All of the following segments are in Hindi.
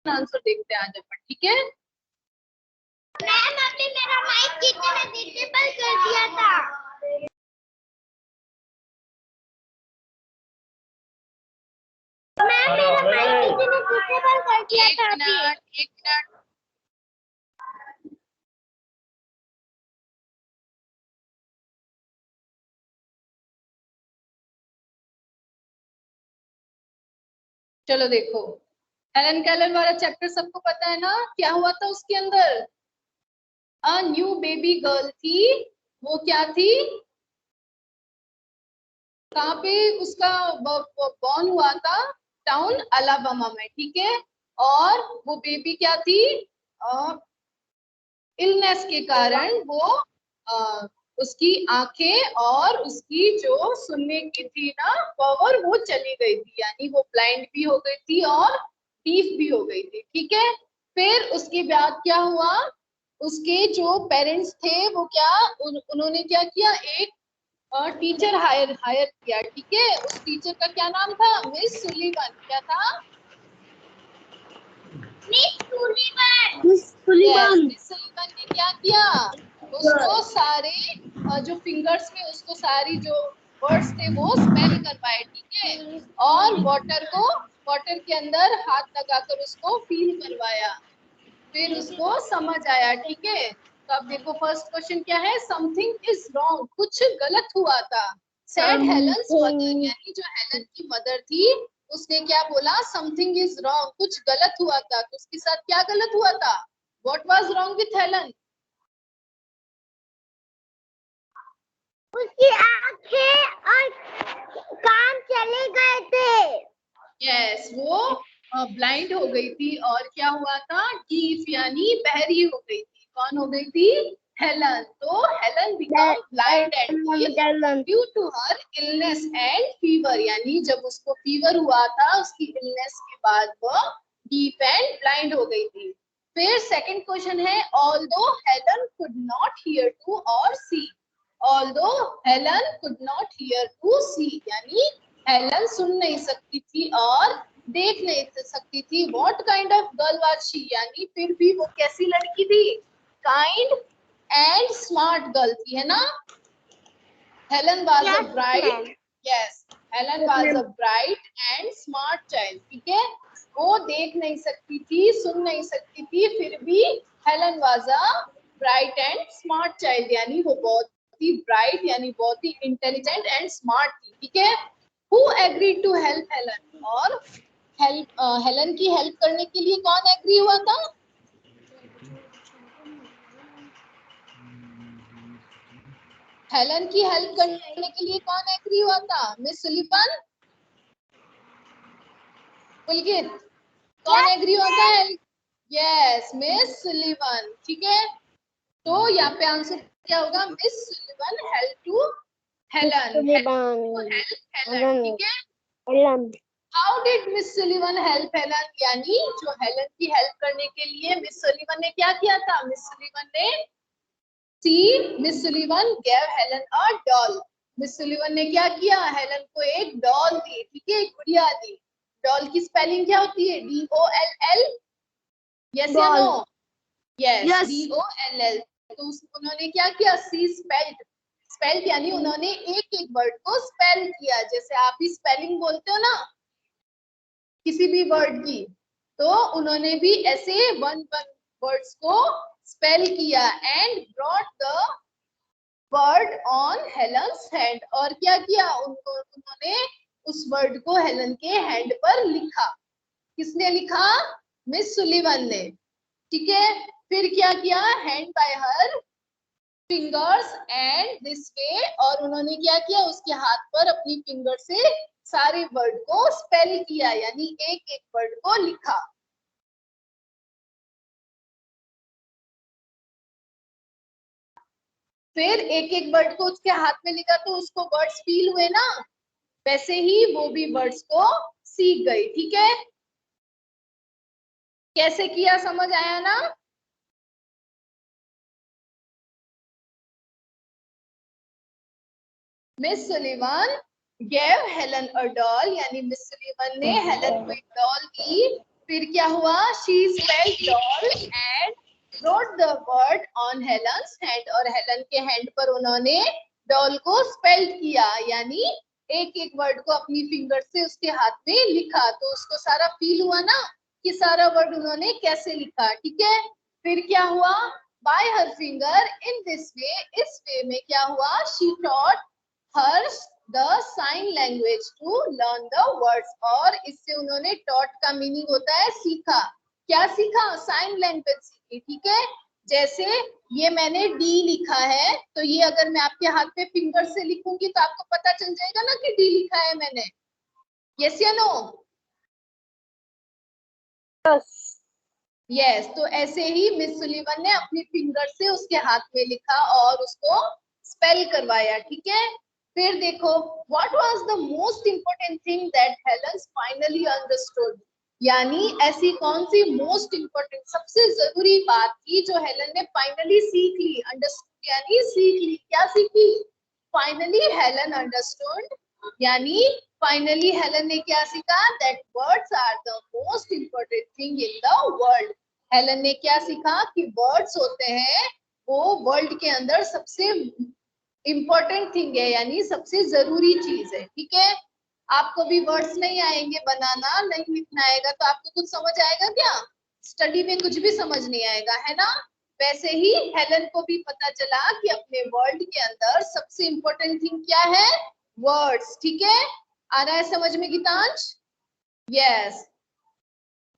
आंसर देखते हैं आज अपन, ठीक है। मैम अभी मेरा माइक टीचर ने डिसेबल कर दिया था। मैम मेरा माइक टीचर ने डिसेबल कर दिया था अभी। एक मिनट चलो देखो, हेलन केलर वाला चैप्टर सबको पता है ना, क्या हुआ था उसके अंदर। अ न्यू बेबी गर्ल थी, वो क्या थी, कहाँ पे उसका बॉर्न हुआ था, टाउन अलाबामा में, ठीक है। और वो बेबी क्या थी, इलनेस के कारण वो उसकी आंखें और उसकी जो सुनने की थी ना पावर वो चली गई थी, यानी वो ब्लाइंड भी हो गई थी और डीफ भी हो गई थी, ठीक है। फिर उसके बाद क्या हुआ, उसके जो पेरेंट्स थे वो क्या उन्होंने क्या किया, एक टीचर हायर किया, ठीक है। उस टीचर का क्या नाम था, मिस सुलीवन। क्या था, miss Sullivan. Miss Sullivan. Miss Sullivan ने क्या किया, उसको सारे जो फिंगर्स में उसको सारी जो वर्ड्स थे वो स्पेल करवाए, ठीक है। और वाटर के अंदर हाथ लगाकर उसको फील करवाया, फिर उसको समझ आया, ठीक है। तो अब देखो फर्स्ट क्वेश्चन क्या है, समथिंग इज रॉन्ग, कुछ गलत हुआ था। सेड हेलेंस मदर, यानी जो हेलन की मदर थी उसने क्या बोला, समथिंग इज रॉन्ग, कुछ गलत हुआ था। तो उसके साथ क्या गलत हुआ था, what was wrong with Helen. उसकी आंखें और कान चले गए थे। यस, वो ब्लाइंड हो गई थी और क्या हुआ था, डीफ यानी बहरी हो गई थी। कौन हो गई थी, हेलन। तो Helen become blind and deaf due to her illness and fever, यानी जब उसको फीवर हुआ था उसकी इलनेस के बाद वो डीफ एंड ब्लाइंड हो गई थी। फिर सेकंड क्वेश्चन है, although Helen could not hear to और see, although Helen could not hear to see, यानी हेलन सुन नहीं सकती थी और देख नहीं सकती थी। What kind of girl was she, यानी फिर भी वो कैसी लड़की थी, काइंड एंड स्मार्ट गर्ल थी, है ना। Helen was a bright, yes, Helen was a bright and smart child, ठीक है। वो देख नहीं सकती थी, सुन नहीं सकती थी, फिर भी Helen was a bright and smart child, यानी वो बहुत ही ब्राइट यानी बहुत ही इंटेलिजेंट एंड स्मार्ट थी, ठीक है। Who agreed to help Helen, और हेलन की हेल्प करने के लिए कौन एग्री हुआ था, हेलन की हेल्प करने के लिए कौन एग्री हुआ था, मिस सुलीवन, पुलकित, कौन एग्री हुआ था, यस, मिस सुलीवन, ठीक है। तो यहाँ पे आंसर क्या होगा, Miss Sullivan help to Helen, Helen, ठीक है। How did Miss Sullivan help Helen, यानी जो हेलन की हेल्प करने के लिए मिस सुलीवन ने क्या किया था, मिस सुलीवन ने miss Sullivan gave Helen a doll, miss Sullivan ने क्या किया, हेलन को एक डॉल दी, ठीक है, एक गुड़िया दी। डॉल की स्पेलिंग क्या होती है, DOLL, यस या नो, यस, DOLL। तो उन्होंने क्या किया, सी स्पेल्ड, स्पेल्ड यानी उन्होंने एक एक वर्ड को स्पेल किया, जैसे आप भी स्पेलिंग बोलते हो ना किसी भी वर्ड की, तो उन्होंने भी ऐसे वन वन वर्ड्स को स्पेल किया and brought the word on Helen's hand, और क्या किया, उन्होंने उस वर्ड को हेलन के हैंड पर लिखा। किसने लिखा, मिस सुलीवन ने, ठीक है। फिर क्या किया, hand bye her fingers and this way, और उन्होंने क्या किया, उसके हाथ पर अपनी फिंगर से सारे वर्ड को स्पेल किया, यानी एक एक वर्ड को लिखा। फिर एक एक वर्ड को उसके हाथ में लिखा तो उसको वर्ड्स फील हुए ना, वैसे ही वो भी वर्ड्स को सीख गई, ठीक है। कैसे किया समझ आया ना। Miss Sullivan gave Helen a doll, यानी मिस सुलीवन ने हेलन को एक डॉल दी फिर क्या हुआ, she spelled doll and wrote the word on Helen's hand, और हेलन के हैंड पर उन्होंने डॉल को स्पेल्ड किया, यानी एक एक वर्ड को अपनी फिंगर से उसके हाथ में लिखा। तो उसको सारा फील हुआ ना कि सारा वर्ड उन्होंने कैसे लिखा, ठीक है। फिर क्या हुआ, by her finger in this way, इस वे में क्या हुआ, she taught her the sign language to learn the words, और इससे उन्होंने टॉट का मीनिंग होता है सीखा। क्या सीखा, साइन लैंग्वेज सीखी, ठीक है। जैसे ये मैंने डी लिखा है, तो ये अगर मैं आपके हाथ पे फिंगर से लिखूंगी तो आपको पता चल जाएगा ना कि डी लिखा है मैंने, यस या नो? यस। तो ऐसे ही मिस सुलिवन ने अपनी फिंगर से उसके हाथ में लिखा और उसको स्पेल करवाया, ठीक है। फिर देखो, what was the most important thing that Helen finally understood, यानी ऐसी कौन सी मोस्ट इंपोर्टेंट, सबसे जरूरी बात थी जो हेलन ने फाइनली सीख ली, अंडरस्टूड यानी सीख ली, क्या सीखी, फाइनली हेलन अंडरस्टूड, यानी फाइनली हेलन ने क्या सीखा, that words are the most important thing in the world. Helen ने क्या सीखा कि वर्ड्स होते हैं वो वर्ल्ड के अंदर सबसे इंपॉर्टेंट थिंग है, यानी सबसे जरूरी चीज है, ठीक है। आपको भी वर्ड्स नहीं आएंगे बनाना, नहीं लिखना आएगा तो आपको कुछ समझ आएगा क्या, स्टडी में कुछ भी समझ नहीं आएगा, है ना। वैसे ही हेलन को भी पता चला कि अपने वर्ल्ड के अंदर सबसे इंपॉर्टेंट थिंग क्या है, वर्ड्स, ठीक है। आ रहा है समझ में Geetansh? Yes.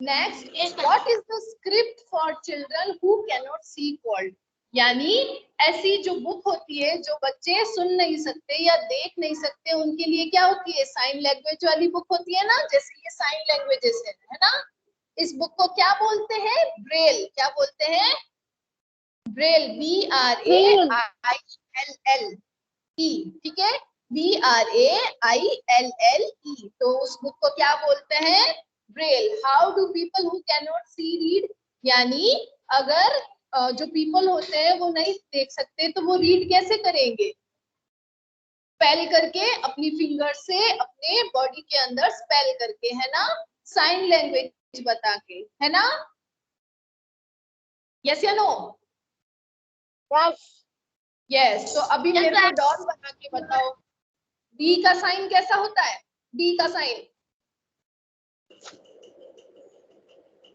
Next, what is the script for children who can not see world, यानी ऐसी जो बुक होती है जो बच्चे सुन नहीं सकते या देख नहीं सकते, उनके लिए क्या होती है, साइन लैंग्वेज वाली बुक होती है ना, जैसे ये साइन लैंग्वेजेस है ना। इस बुक को क्या बोलते हैं, ब्रेल, क्या बोलते हैं, ब्रेल, BRAILLE, ठीक है, BRAILLE। तो उस बुक को क्या बोलते हैं, Braille. How do people who can not see read, यानी अगर जो पीपल होते हैं वो नहीं देख सकते तो वो रीड कैसे करेंगे, स्पेल करके, अपनी फिंगर से अपने बॉडी के अंदर स्पेल करके, है ना, साइन लैंग्वेज बता के, है ना, यस या नो? यस। तो अभी मेरे को डॉट बना के बताओ, डी का साइन कैसा होता है, डी का साइन,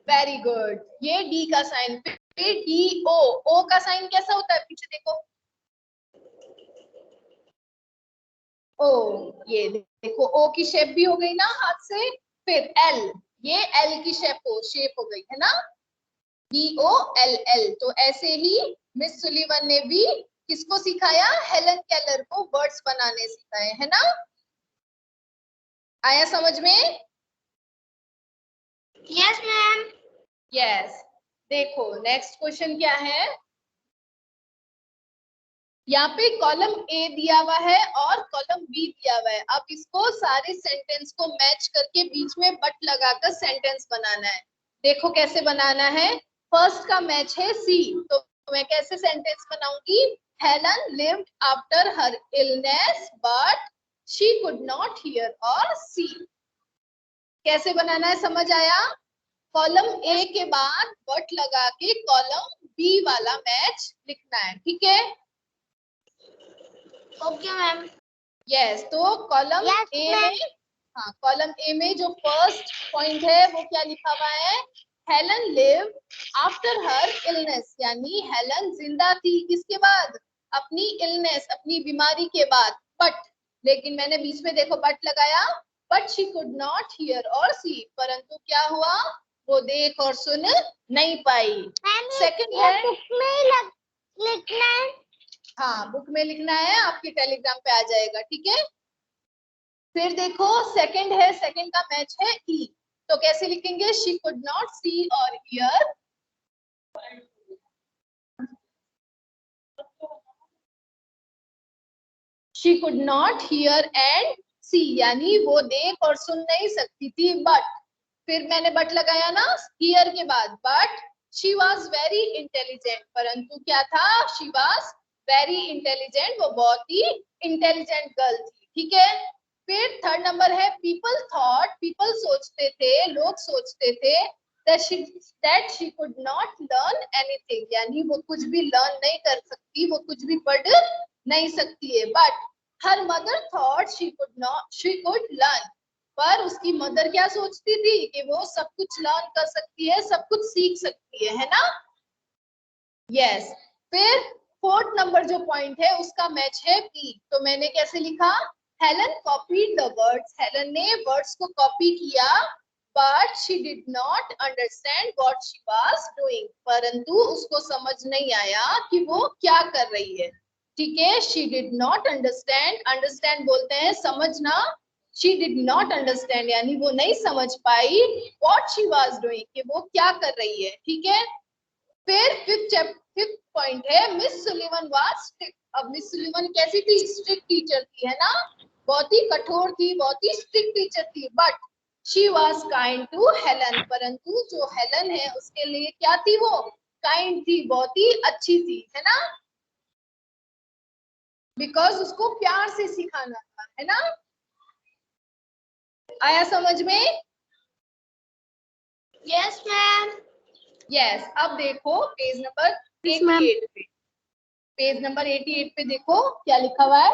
वेरी गुड, ये डी का साइन। फिर डी ओ, ओ का साइन कैसा होता है, पीछे देखो, ओ, ये देखो ओ की शेप भी हो गई ना हाथ से। फिर एल, ये एल की शेप हो गई, है ना, DOLL। तो ऐसे ही मिस सुलिवन ने भी किसको सिखाया, हेलन केलर को वर्ड्स बनाने सिखाए, है ना। आया समझ में? Yes ma'am. यस। देखो नेक्स्ट क्वेश्चन क्या है, यहाँ पे कॉलम ए दिया हुआ है और कॉलम बी दिया हुआ है। अब इसको सारे सेंटेंस को मैच करके बीच में बट लगाकर सेंटेंस बनाना है। देखो कैसे बनाना है, फर्स्ट का मैच है सी, तो मैं कैसे सेंटेंस बनाऊंगी, Helen lived after her illness but she could not here और सी। कैसे बनाना है समझ आया, कॉलम ए के बाद बट लगा के कॉलम बी वाला मैच लिखना है, ठीक है। Okay ma'am. यस। तो कॉलम ए में, हाँ, कॉलम ए में जो फर्स्ट पॉइंट है वो क्या लिखा हुआ है, Helen live after her illness, यानी हेलन जिंदा थी किसके बाद, अपनी इलनेस, अपनी बीमारी के बाद, बट, लेकिन मैंने बीच में देखो बट लगाया, but she could not here और सी, परंतु क्या हुआ, वो देख और सुन नहीं पाई। सेकंड है, बुक में लिखना है, हाँ बुक में लिखना है, आपके टेलीग्राम पे आ जाएगा, ठीक है। फिर देखो सेकंड है, सेकंड का मैच है ई, तो कैसे लिखेंगे, शी कुड नॉट सी और hear, she could not hear and see, यानी वो देख और सुन नहीं सकती थी, बट, फिर मैंने बट लगाया ना हियर के बाद, but she was very intelligent, परंतु क्या था, शी वॉज वेरी इंटेलिजेंट, वो बहुत ही इंटेलिजेंट गर्ल थी, ठीक है। फिर थर्ड नंबर है पीपल थॉट, पीपल सोचते थे, लोग सोचते थे that she could not learn anything, यानी वो कुछ भी लर्न नहीं कर सकती, वो कुछ भी पढ़ नहीं सकती है. But her mother thought she could learn. पर उसकी मदर क्या सोचती थी कि वो सब कुछ लर्न कर सकती है, सब कुछ सीख सकती है ना. यस. फिर फोर्थ नंबर जो पॉइंट है उसका मैच है बी. तो मैंने कैसे लिखा, Helen copied the words, Helen ने वर्ड्स को कॉपी किया, but she did not understand what she was doing, परंतु उसको समझ नहीं आया कि वो क्या कर रही है. ठीक है, she did not understand, understand बोलते हैं समझना, शी डिड नॉट अंडरस्टैंड यानी वो नहीं समझ पाई व्हाट शी वाज डूइंग, कि वो क्या कर रही है. ठीक है. फिर फिफ्थ पॉइंट है मिस सुलिवन वाज स्ट्रिक्ट. अब मिस सुलिवन कैसी थी, स्ट्रिक्ट टीचर थी, है ना, बहुत ही कठोर थी, बहुत ही स्ट्रिक्ट टीचर थी. But she was kind to Helen, परंतु जो हेलन है उसके लिए क्या थी, वो काइंड थी, बहुत ही अच्छी थी, है ना, बिकॉज उसको प्यार से सिखाना था, है ना. आया समझ में? Yes ma'am. यस. अब देखो पेज नंबर 88 पे, पेज नंबर 88 पे देखो क्या लिखा हुआ है.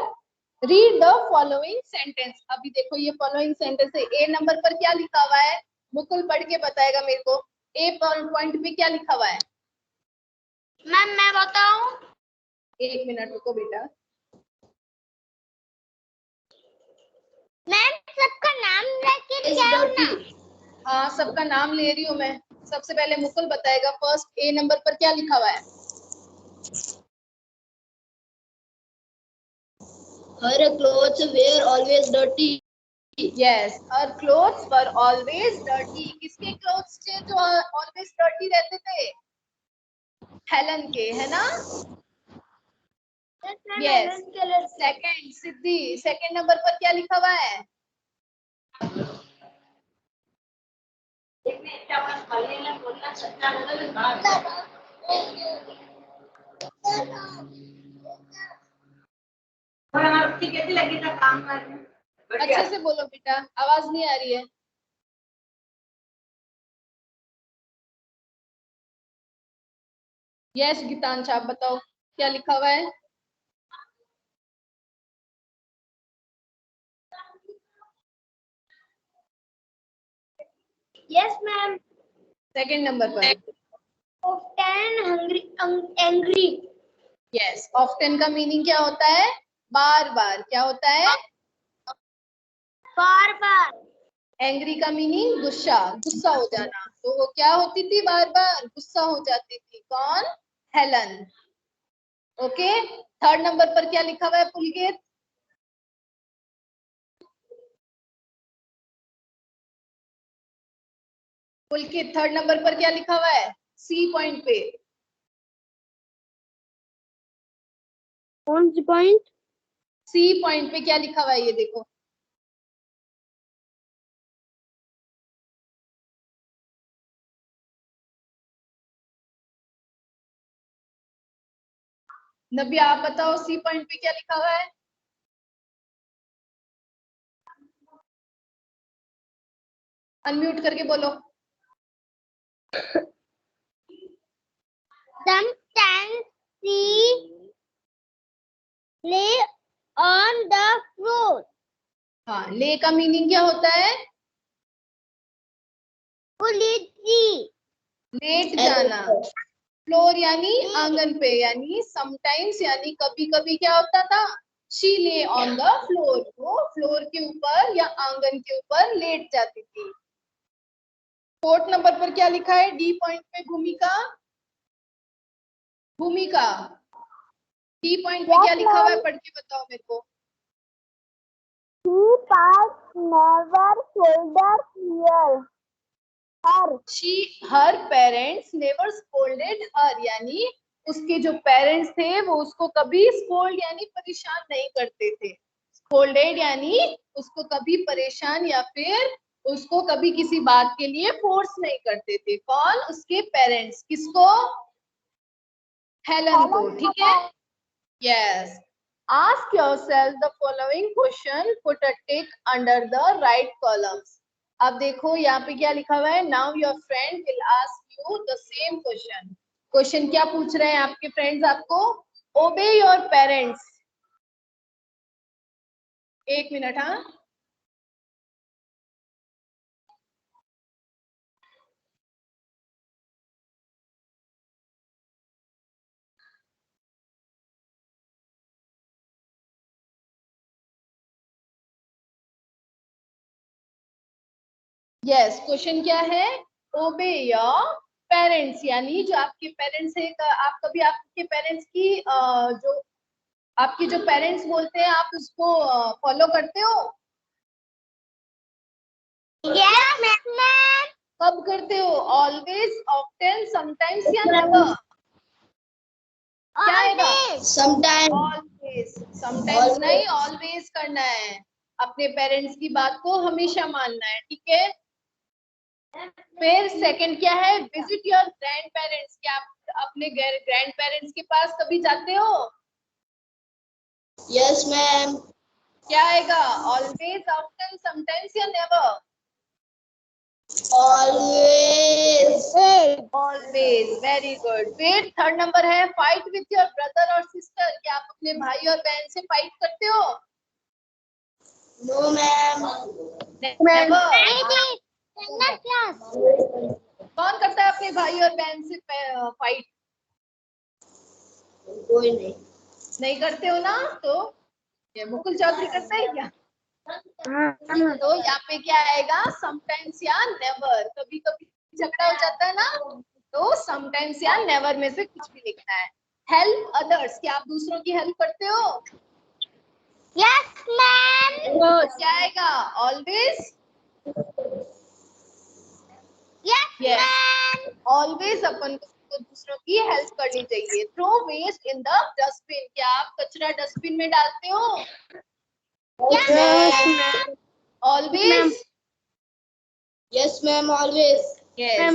Read the following sentence. अभी देखो ये फॉलोइंग सेंटेंस है. ए नंबर पर क्या लिखा हुआ है, मुकुल पढ़ के बताएगा मेरे को. ए पॉइंट पे क्या लिखा हुआ है मैम मैं बताऊं? एक मिनट रुको बेटा. मैम सबका नाम लेके जाओ ना. हाँ सबका नाम ले रही हूँ मैं. सबसे पहले मुकुल बताएगा. फर्स्ट ए नंबर पर क्या लिखा हुआ है. Her clothes were always dirty. Yes, her clothes were always dirty. किसके clothes थे जो always dirty रहते थे, हेलन के, है ना. Yes. सेकंड सिद्धि, सेकंड नंबर पर क्या लिखा हुआ है. कैसी लगी था काम करने? अच्छे से बोलो बेटा, आवाज नहीं आ रही है. यस गीतांश आप बताओ क्या लिखा हुआ है. Yes ma'am. सेकंड नंबर पर. Often angry. यस. ऑफ्टन का मीनिंग क्या होता है, बार बार. क्या होता है, बार बार. एंग्री का मीनिंग गुस्सा, गुस्सा हो जाना. तो वो क्या होती थी, बार बार गुस्सा हो जाती थी. कौन, हेलन. ओके. थर्ड नंबर पर क्या लिखा हुआ है पुलकित. पुलकित थर्ड नंबर पर क्या लिखा हुआ है, सी पॉइंट पे. कौन सी पॉइंट? सी पॉइंट पे क्या लिखा हुआ है ये देखो. नबिया आप बताओ सी पॉइंट पे क्या लिखा हुआ है. अनम्यूट करके बोलो. Sometimes she lay on the floor. हाँ, ले का मीनिंग क्या होता है, लेटी. लेट जाना. फ्लोर यानी आंगन पे, यानी समटाइम्स यानी कभी कभी क्या होता था, शी ले ऑन द फ्लोर, वो फ्लोर के ऊपर या आंगन के ऊपर लेट जाती थी. फोर्थ नंबर पर क्या लिखा है, डी पॉइंट पे भूमिका. भूमिका डी पॉइंट पे क्या लिखा हुआ है, पढ़ के बताओ मेरे को. She was never scolded her parents never scolded her, यानी उसके जो पेरेंट्स थे वो उसको कभी स्कोल्ड यानी परेशान नहीं करते थे. स्कोल्डेड यानी उसको कभी परेशान या फिर उसको कभी किसी बात के लिए फोर्स नहीं करते थे. कौन, उसके पेरेंट्स. किसको, हेलन को. ठीक है. Yes. Ask yourself the following question, put a tick under the right columns. अब देखो यहाँ पे क्या लिखा हुआ है, now your friend will ask you the same question. Question क्या पूछ रहे हैं आपके फ्रेंड्स आपको? ओबे योर पेरेंट्स। एक मिनट, हाँ। यस, क्वेश्चन क्या है? ओबे योर पेरेंट्स, यानी जो आपके पेरेंट्स है, आप कभी आपके पेरेंट्स की जो आपकी जो पेरेंट्स बोलते हैं आप उसको फॉलो करते हो? Yes, ma'am. कब करते हो? ऑलवेज, ऑफ्टन, समटाइम्स या नेवर? क्या आएगा? Always. Sometimes. ऑलवेज। समटाइम्स नहीं, ऑलवेज करना है। अपने पेरेंट्स की बात को हमेशा मानना है, ठीक है। फिर सेकंड क्या है? Visit your grand parents. क्या आप अपने ग्रैंड पेरेंट्स के पास कभी जाते हो? Yes, ma'am. क्या आएगा? ऑलवेज, ऑफ्टन, समटाइम्स या never? Always. Always, very good. फिर थर्ड नंबर है, फाइट विथ योर ब्रदर और सिस्टर। क्या आप अपने भाई और बहन से फाइट करते हो? No, ma'am. Never. Next class. कौन करता है अपने भाई और बहन से फाइट? कोई नहीं. नहीं करते हो ना? तो ये मुकुल चौधरी करता है क्या? तो यहाँ पे क्या आएगा? समटाइम्स या नेवर। कभी कभी झगड़ा हो जाता है ना, तो समटाइम्स या नेवर में से कुछ भी लिखना है। Help others. क्या आप दूसरों की हेल्प करते हो? Yes, ma'am. क्या आएगा? Always. Yes, Yes. ma'am. Always अपन को दूसरों की हेल्प करनी चाहिए। Throw waste in the dustbin. क्या आप कचरा डस्टबिन में डालते हो? Yes, ma'am. Always. Yes, ma'am. Always. Yes.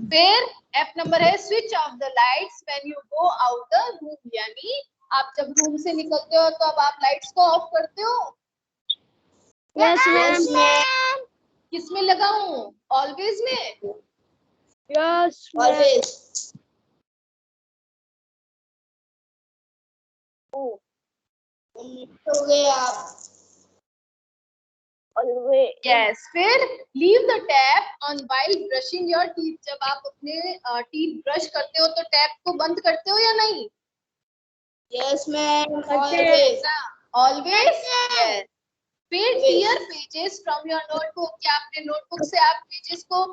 फिर एफ नंबर है, switch off the lights when you go out the room. यानी आप जब रूम से निकलते हो तो अब आप लाइट्स को ऑफ करते हो? Yes, Yes, ma'am. किस में लगाऊं? ऑलवेज में? Yes, Always. हो गए आप. Always. यस। फिर leave the tap on while brushing your teeth. जब आप अपने टीथ ब्रश करते हो तो टैप को बंद करते हो या नहीं? Yes, ma'am. Okay. Always. Always. Yes. फिर tear pages from your notebook. क्या अपने नोटबुक से आप पेजेस को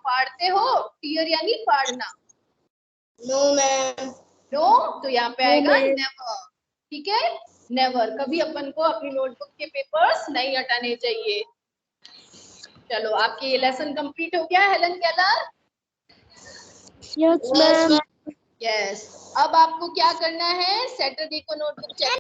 फाड़ते हो? टीयर यानी फाड़ना। No, ma'am. नो, तो यहाँ पे आएगा नेवर। ठीक है, नेवर। कभी अपन को अपनी नोटबुक के पेपर्स नहीं हटाने चाहिए। चलो, आपके ये लेसन कंप्लीट हो गया Helen Keller? Yes, Yes, ma'am. Yes. अब आपको क्या करना है? सैटरडे को नोटबुक चेक